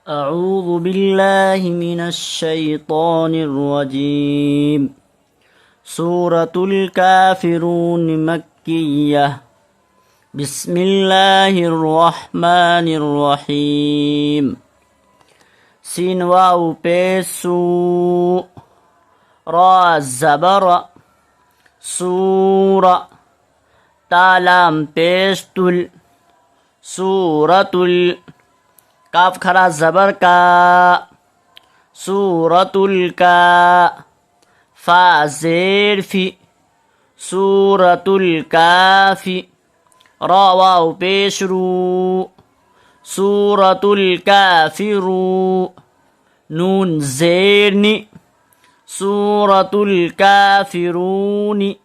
أعوذ بالله من الشيطان الرجيم. سورة الكافرون مكية. بسم الله الرحمن الرحيم. سين واو بيسو را زبر سورة تالام بيستل سورة काफ खरा जबर का सूरतुल का फा ज़ेर फी सूरतुल काफी रा वाव पेश रू सूरतुल काफिरू नून ज़ेर नी सूरतुल काफिरूनी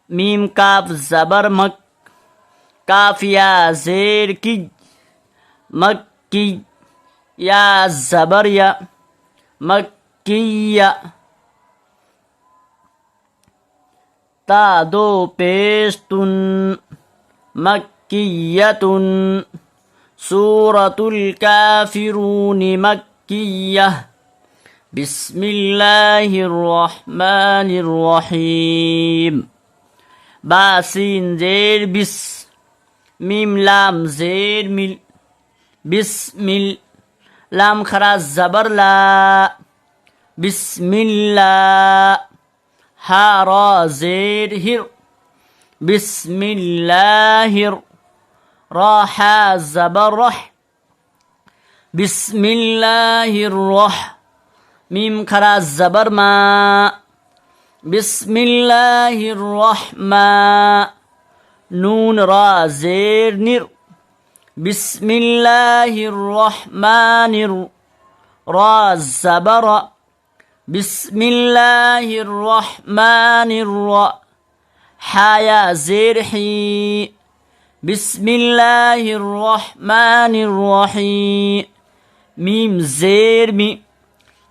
मीम काफ जबर मक काफिया ज़ेर की मक की या जबर या मक्किया ता दो पेस्तुन मक्कियतुन सूरतुल काफिरून मक्किया बिस्मिल्लाहिर रहमानिर रहीम बासिन ज़ेर बिस मीम लाम ज़ेर मिल बिस्मिल लाम खरा जबर ला बिस्मिल्ला हा रा ज़ेर हिर बिस्मिल्लाहिर रा हा जबर रह बिस्मिल्लाहिर रह मीम खरा जबर मा बिस्मिल्लाहिर रहमा नून रा ज़ेर निर बिस्मिल्लाहिर रहमानिर रा ज़बर बिस्मिल्लाहिर रहमानिर रा हाया ज़ेर ही बिस्मिल्लाहिर रहमानिर रहीम मीम ज़ेर मी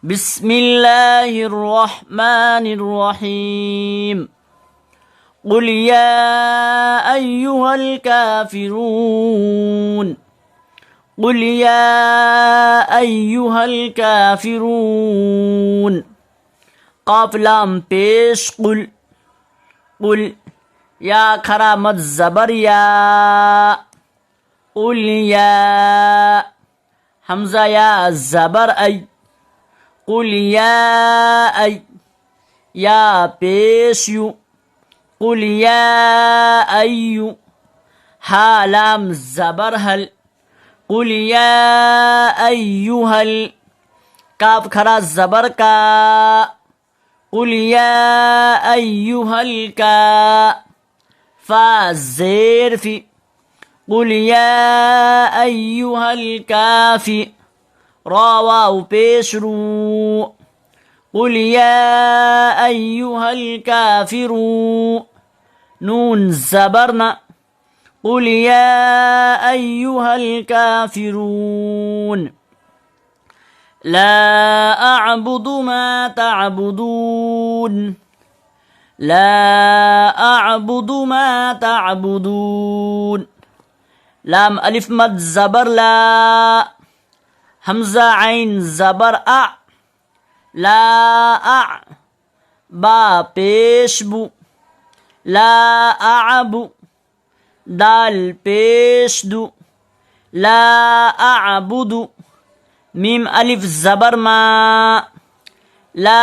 बिस्मिल्लाहिर रहमानिर रहीम قل يا أيها الكافرون قل يا أيها الكافرون قاف لام پیش قل قل يا كرامت زبر يا قل يا حمزة يا زبر أي قل يا أي يا پیش يو قل يا أيو ها لام زبر هل قل يا أيها كاف خرا زبر کا قل يا أيها الكا فا زير في قل يا أيها الكافي را واو پیش رو قل يا أيها الكافرون نون زبرنا قل يا أيها الكافرون لا أعبد ما تعبدون لا أعبد ما تعبدون لام ألف مد زبر لا همزة عين زبر أ لا أع با پیش بو لا أعبو دال پیش دو لا أعبد ميم ألف زبر ما لا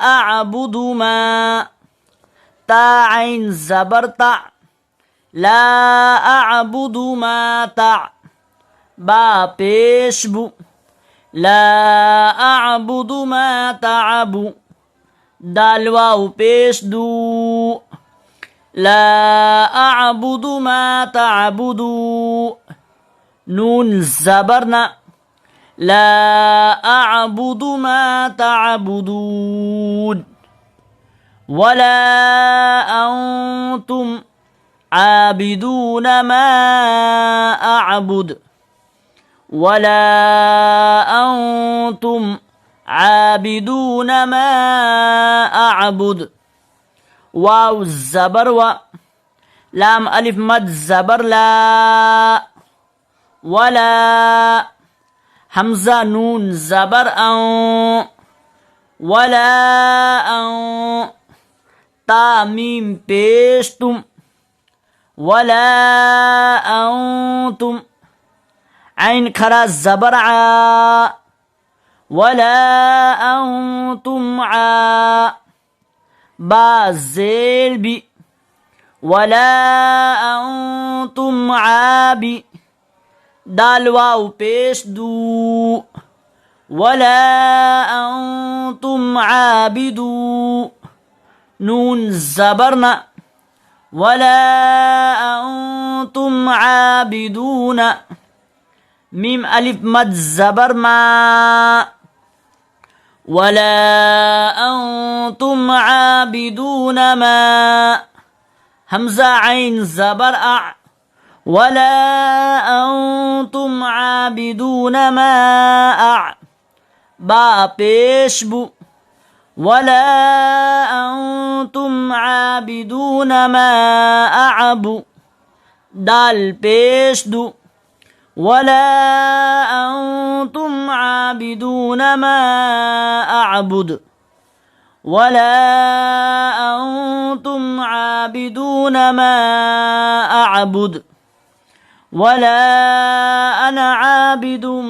أعبد ما تا عين زبر تع لا أعبد ما تع با پیش بو لا أعبد ما تعبو دال واو پیش دو لا أعبد ما تعبدو نون زبرنا لا أعبد ما تعبدون ولا أنتم عابدون ما أعبد ولا أنتم عابدون ما أعبد واو الزبر و لام ألف مد زبر لا ولا हमजा नून ज़बर औ वला औ ता मीम पेश तुम वला अंतुम ऐन खरा ज़बर आ वला अंतुम आ बा ज़ेर बी वला अंतुम आबी दाल वाव पेश दू वला अंतुम आबिदू नून ज़बर न वला अंतुम आबिदून मीम अलिफ मद ज़बर मा वला अंतुम आबिदून मा हमजा ऐन ज़बर आ वला अंतुम आबिदून मा आ बा पेश बु वला अंतुम आबिदून मा अअबु दाल पेश दु वला अंतुम आबिदून मा अअबुद वला अंतुम आबिदून मा अअबुद वला अना आबिदुम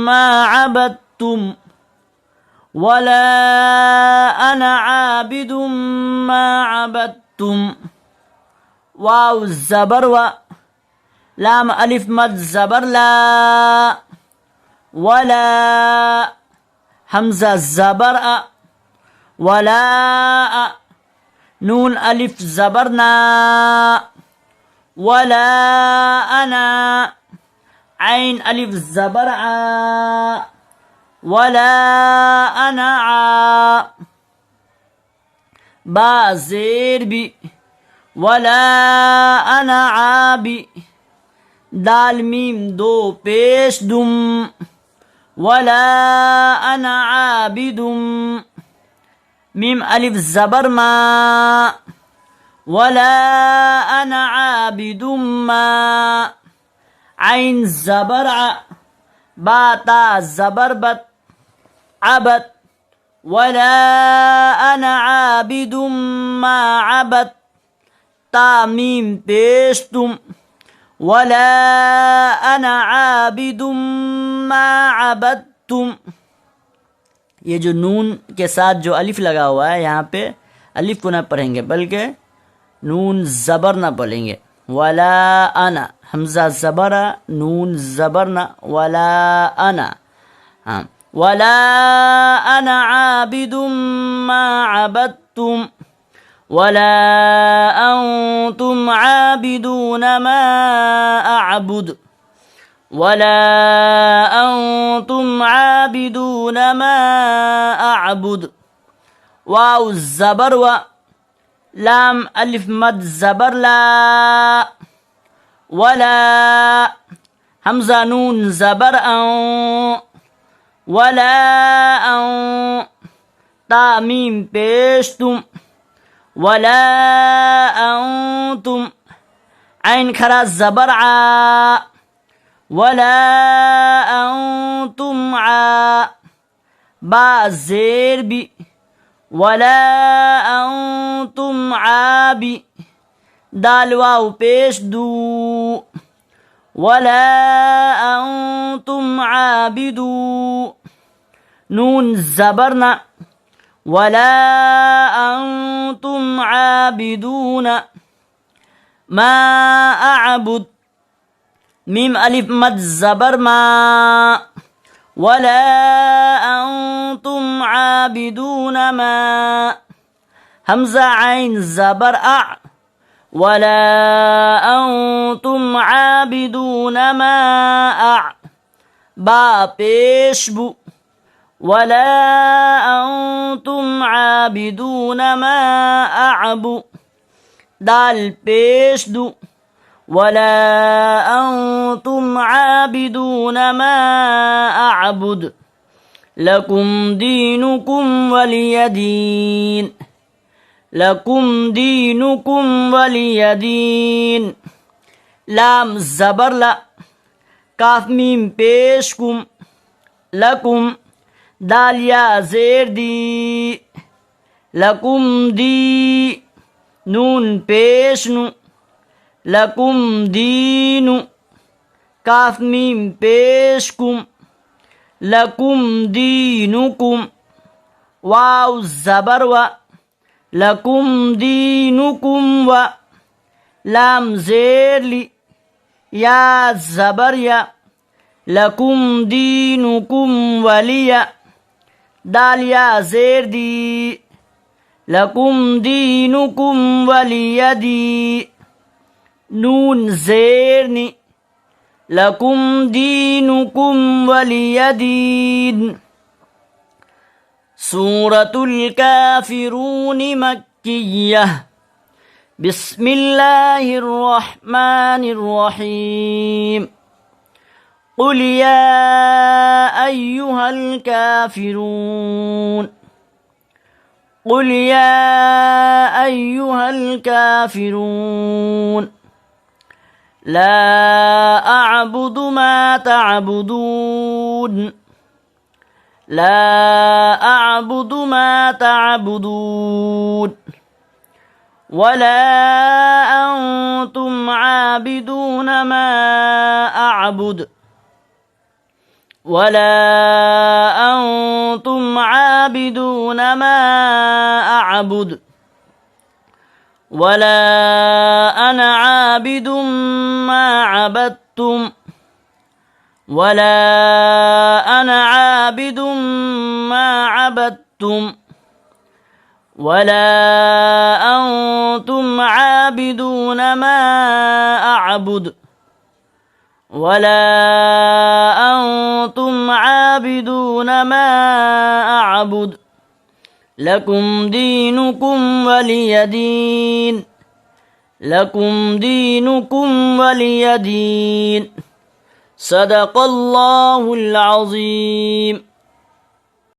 मा अबदतुम वला अना आबिदुम मा अबदतुम वाव ज़बर व लाम अलिफ मद ज़बर ला वला हमजा ज़बर अ वला नून अलिफ ज़बर ना वला अना ऐन अलिफ ज़बर आ वला अना आ बा ज़ेर बी वला अना आबी दाल मीम दो पेश दुम वला अना आबिदुम मीम अलिफ ज़बर मा वला अना आबिदुम मा ऐन ज़बर आ बा ता ज़बर बत अबद वला अना आबिदुम मा अबद ता मीम पेश तुम वला अना आबिदुम मा अबदतुम ये जो नून के साथ जो अलिफ लगा हुआ है यहाँ पे अलिफ को ना पढ़ेंगे बल्कि नून ज़बर ना बोलेंगे वला अना हमजा ज़बरा नून ज़बर ना वला अना हाँ वला अना आबिदुम मा अबदतुम वला अंतुम आबिदून मा अअबुद वला अंतुम आबिदून मा अअबुद वाव ज़बर व लाम अलिफ मद ज़बर ला वला हमजा नून ज़बर औ वला औ ता मीम पेश तुम वला अंतुम ऐन खरा ज़बर आ वला अंतुम आ बा ज़ेर बी वला अंतुम आबी दाल वाव पेश दू वला अंतुम आबिदू नून ज़बर ना वला अंतुम आबिदून मा अअबुद मीम अलिफ मद ज़बर मा वला अंतुम आबिदून मा हमजा ऐन ज़बर आ वला अंतुम आबिदून मा आ बा पेश बु वला अंतुम आबिदून मा अअबु दाल पेश दु वला अंतुम आबिदून मा अअबुद लकुम दीनुकुम वलिय दीन लकुम दीनुकुम वलिय दीन लाम ज़बर ला काफ मीम पेश कुम لكم دال يا زير دي لكم دي نون پیشنو لكم دينو كاف ميم پیشكم لكم دينكم واو الزبر و لكم دينكم و لام زير لي يا الزبر يا لكم دينكم ولي دال يا زير دي لكم دينكم ولي دي نون زيرني لكم دينكم ولي دين. سورة الكافرون مكية. بسم الله الرحمن الرحيم. قل يا أيها الكافرون قل يا أيها الكافرون لا أعبد ما تعبدون لا أعبد ما تعبدون ولا أنتم عابدون ما أعبد ولا أنتم عابدون ما أعبد ولا أنا عابد ما عبدتم ولا أنا عابد ما عبدتم ولا أنتم عابدون ما أعبد ولا أنتم عابدون ما أعبد لكم دينكم ولي دين لكم دينكم ولي دين. صدق الله العظيم.